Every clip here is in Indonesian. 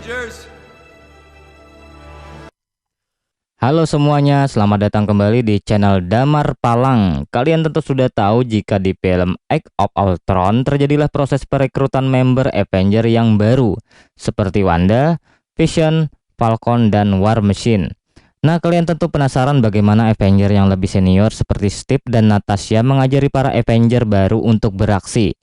Avengers. Halo semuanya, selamat datang kembali di channel Damar Palang. Kalian tentu sudah tahu jika di film Age of Ultron terjadilah proses perekrutan member Avenger yang baru seperti Wanda, Vision, Falcon, dan War Machine. Nah, kalian tentu penasaran bagaimana Avenger yang lebih senior seperti Steve dan Natasha mengajari para Avenger baru untuk beraksi.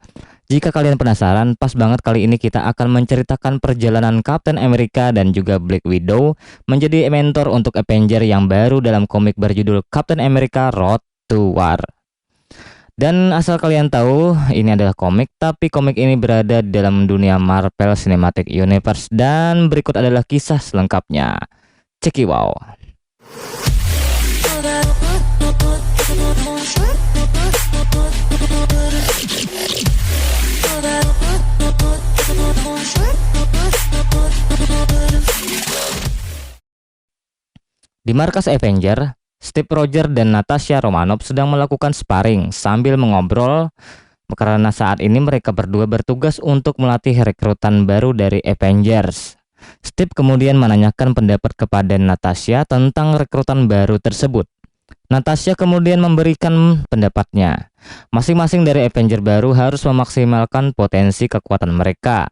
Jika kalian penasaran, pas banget kali ini kita akan menceritakan perjalanan Captain America dan juga Black Widow menjadi mentor untuk Avenger yang baru dalam komik berjudul Captain America Road to War. Dan asal kalian tahu, ini adalah komik, tapi komik ini berada di dalam dunia Marvel Cinematic Universe dan berikut adalah kisah selengkapnya. Cekiwaw. Di markas Avenger, Steve Rogers dan Natasha Romanoff sedang melakukan sparring sambil mengobrol karena saat ini mereka berdua bertugas untuk melatih rekrutan baru dari Avengers. Steve kemudian menanyakan pendapat kepada Natasha tentang rekrutan baru tersebut. Natasha kemudian memberikan pendapatnya. Masing-masing dari Avenger baru harus memaksimalkan potensi kekuatan mereka.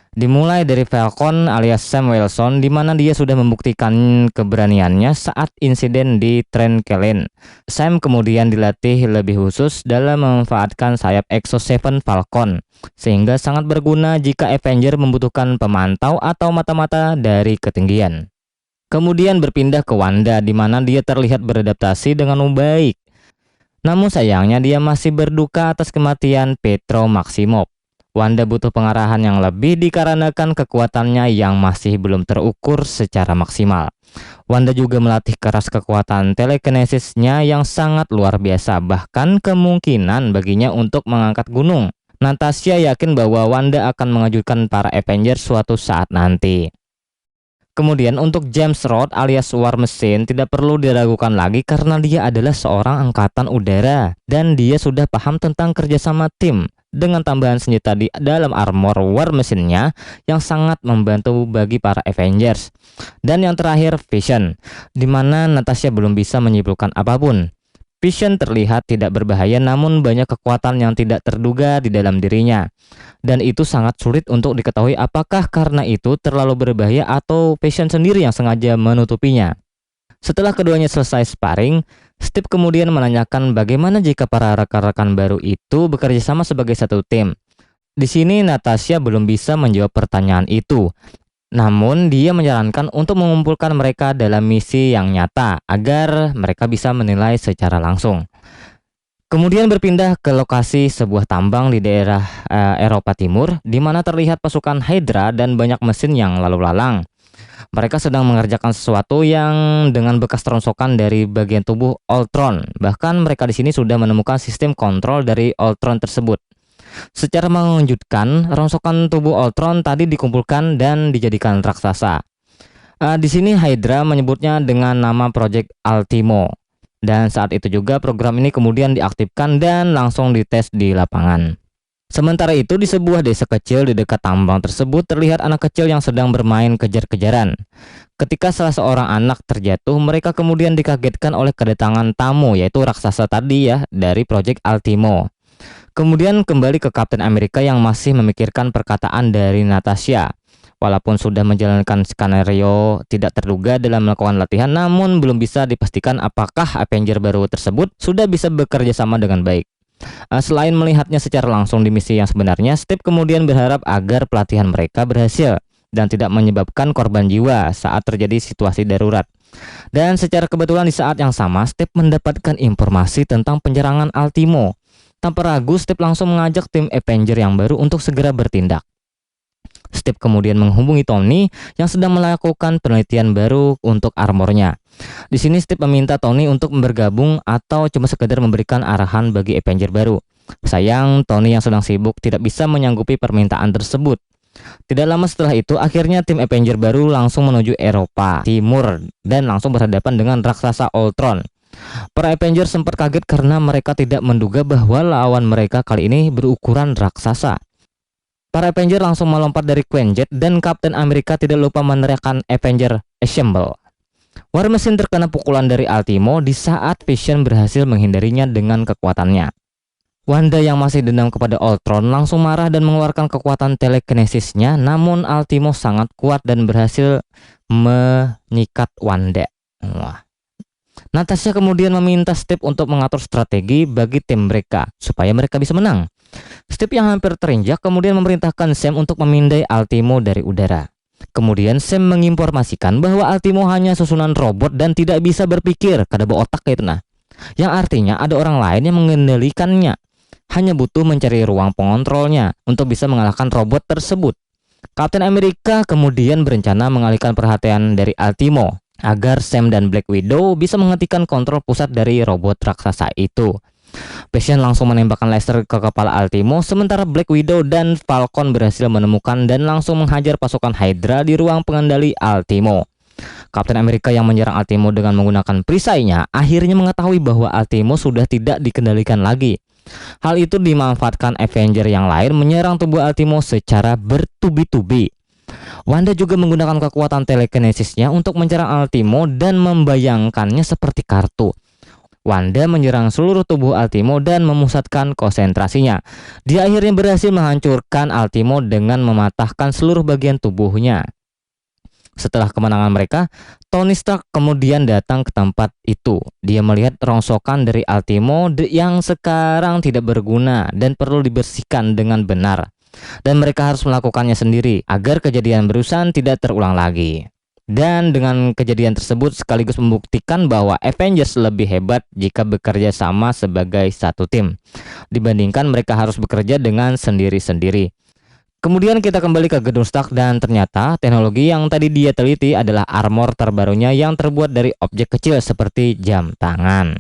Dimulai dari Falcon alias Sam Wilson, di mana dia sudah membuktikan keberaniannya saat insiden di Trent Kellen. Sam kemudian dilatih lebih khusus dalam memanfaatkan sayap Exo 7 Falcon, sehingga sangat berguna jika Avenger membutuhkan pemantau atau mata-mata dari ketinggian. Kemudian berpindah ke Wanda, di mana dia terlihat beradaptasi dengan baik. Namun sayangnya dia masih berduka atas kematian Pietro Maximoff. Wanda butuh pengarahan yang lebih dikarenakan kekuatannya yang masih belum terukur secara maksimal. Wanda juga melatih keras kekuatan telekinesisnya yang sangat luar biasa, bahkan kemungkinan baginya untuk mengangkat gunung. Natasha yakin bahwa Wanda akan mengejutkan para Avengers suatu saat nanti. Kemudian untuk James Rhodes alias War Machine tidak perlu diragukan lagi karena dia adalah seorang angkatan udara dan dia sudah paham tentang kerjasama tim dengan tambahan senjata di dalam armor War Machine-nya yang sangat membantu bagi para Avengers. Dan yang terakhir Vision, di mana Natasha belum bisa menyimpulkan apapun. Vision terlihat tidak berbahaya namun banyak kekuatan yang tidak terduga di dalam dirinya. Dan itu sangat sulit untuk diketahui apakah karena itu terlalu berbahaya atau Vision sendiri yang sengaja menutupinya. Setelah keduanya selesai sparring, Steve kemudian menanyakan bagaimana jika para rekan-rekan baru itu bekerja sama sebagai satu tim. Di sini Natasha belum bisa menjawab pertanyaan itu. Namun dia menyarankan untuk mengumpulkan mereka dalam misi yang nyata agar mereka bisa menilai secara langsung. Kemudian berpindah ke lokasi sebuah tambang di daerah Eropa Timur, di mana terlihat pasukan Hydra dan banyak mesin yang lalu lalang. Mereka sedang mengerjakan sesuatu yang dengan bekas rongsokan dari bagian tubuh Ultron. Bahkan mereka di sini sudah menemukan sistem kontrol dari Ultron tersebut. Secara mengejutkan, rongsokan tubuh Ultron tadi dikumpulkan dan dijadikan raksasa. Di sini Hydra menyebutnya dengan nama Project Ultimo. Dan saat itu juga program ini kemudian diaktifkan dan langsung dites di lapangan. Sementara itu di sebuah desa kecil di dekat tambang tersebut terlihat anak kecil yang sedang bermain kejar-kejaran. Ketika salah seorang anak terjatuh, mereka kemudian dikagetkan oleh kedatangan tamu yaitu raksasa tadi ya dari Project Ultimo. Kemudian kembali ke Captain America yang masih memikirkan perkataan dari Natasha. Walaupun sudah menjalankan skenario tidak terduga dalam melakukan latihan, namun belum bisa dipastikan apakah Avenger baru tersebut sudah bisa bekerja sama dengan baik. Selain melihatnya secara langsung di misi yang sebenarnya, Steve kemudian berharap agar pelatihan mereka berhasil dan tidak menyebabkan korban jiwa saat terjadi situasi darurat. Dan secara kebetulan di saat yang sama, Steve mendapatkan informasi tentang penyerangan Ultimo. Tanpa ragu, Steve langsung mengajak tim Avenger yang baru untuk segera bertindak. Steve kemudian menghubungi Tony yang sedang melakukan penelitian baru untuk armornya. Di sini Steve meminta Tony untuk bergabung atau cuma sekedar memberikan arahan bagi Avenger baru. Sayang, Tony yang sedang sibuk tidak bisa menyanggupi permintaan tersebut. Tidak lama setelah itu, akhirnya tim Avenger baru langsung menuju Eropa Timur dan langsung berhadapan dengan raksasa Ultron. Para Avenger sempat kaget karena mereka tidak menduga bahwa lawan mereka kali ini berukuran raksasa. Para Avenger langsung melompat dari Quinjet dan Kapten Amerika tidak lupa meneriakkan Avenger Assemble. War Machine terkena pukulan dari Ultimo di saat Vision berhasil menghindarinya dengan kekuatannya. Wanda yang masih dendam kepada Ultron langsung marah dan mengeluarkan kekuatan telekinesisnya, namun Ultimo sangat kuat dan berhasil menyikat Wanda. Wah. Natasha kemudian meminta Steve untuk mengatur strategi bagi tim mereka supaya mereka bisa menang. Steve yang hampir terinjak kemudian memerintahkan Sam untuk memindai Ultimo dari udara. Kemudian Sam menginformasikan bahwa Ultimo hanya susunan robot dan tidak bisa berpikir, kada berotak kayak itu nah. Yang artinya ada orang lain yang mengendalikannya. Hanya butuh mencari ruang pengontrolnya untuk bisa mengalahkan robot tersebut. Kapten Amerika kemudian berencana mengalihkan perhatian dari Ultimo agar Sam dan Black Widow bisa menghentikan kontrol pusat dari robot raksasa itu. Vision langsung menembakkan laser ke kepala Ultimo, sementara Black Widow dan Falcon berhasil menemukan dan langsung menghajar pasukan Hydra di ruang pengendali Ultimo. Kapten Amerika yang menyerang Ultimo dengan menggunakan perisainya akhirnya mengetahui bahwa Ultimo sudah tidak dikendalikan lagi. Hal itu dimanfaatkan Avenger yang lain menyerang tubuh Ultimo secara bertubi-tubi. Wanda juga menggunakan kekuatan telekinesisnya untuk menyerang Ultimo dan membayangkannya seperti kartu. Wanda menyerang seluruh tubuh Ultimo dan memusatkan konsentrasinya. Dia akhirnya berhasil menghancurkan Ultimo dengan mematahkan seluruh bagian tubuhnya. Setelah kemenangan mereka, Tony Stark kemudian datang ke tempat itu. Dia melihat rongsokan dari Ultimo yang sekarang tidak berguna dan perlu dibersihkan dengan benar. Dan mereka harus melakukannya sendiri agar kejadian barusan tidak terulang lagi. Dan dengan kejadian tersebut sekaligus membuktikan bahwa Avengers lebih hebat jika bekerja sama sebagai satu tim, dibandingkan mereka harus bekerja dengan sendiri-sendiri. Kemudian kita kembali ke gedung Stark dan ternyata teknologi yang tadi dia teliti adalah armor terbarunya yang terbuat dari objek kecil seperti jam tangan.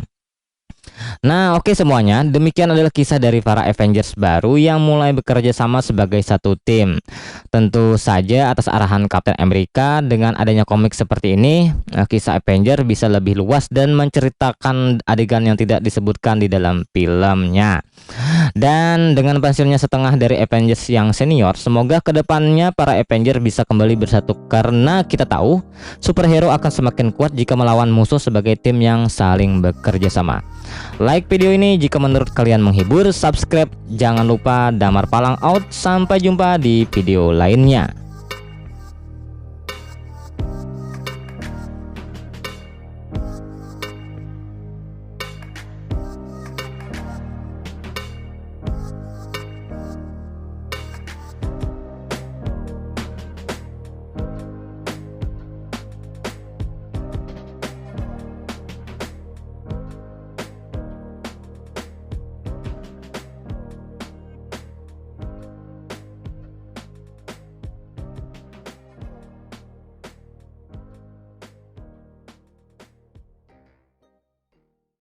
Nah, oke semuanya, demikian adalah kisah dari para Avengers baru yang mulai bekerja sama sebagai satu tim. Tentu saja atas arahan Kapten Amerika, dengan adanya komik seperti ini, kisah Avenger bisa lebih luas dan menceritakan adegan yang tidak disebutkan di dalam filmnya. Dan dengan pensiunnya setengah dari Avengers yang senior, semoga kedepannya para Avenger bisa kembali bersatu, karena kita tahu superhero akan semakin kuat jika melawan musuh sebagai tim yang saling bekerja sama. Like video ini jika menurut kalian menghibur, subscribe, jangan lupa. Damar Palang out, sampai jumpa di video lainnya.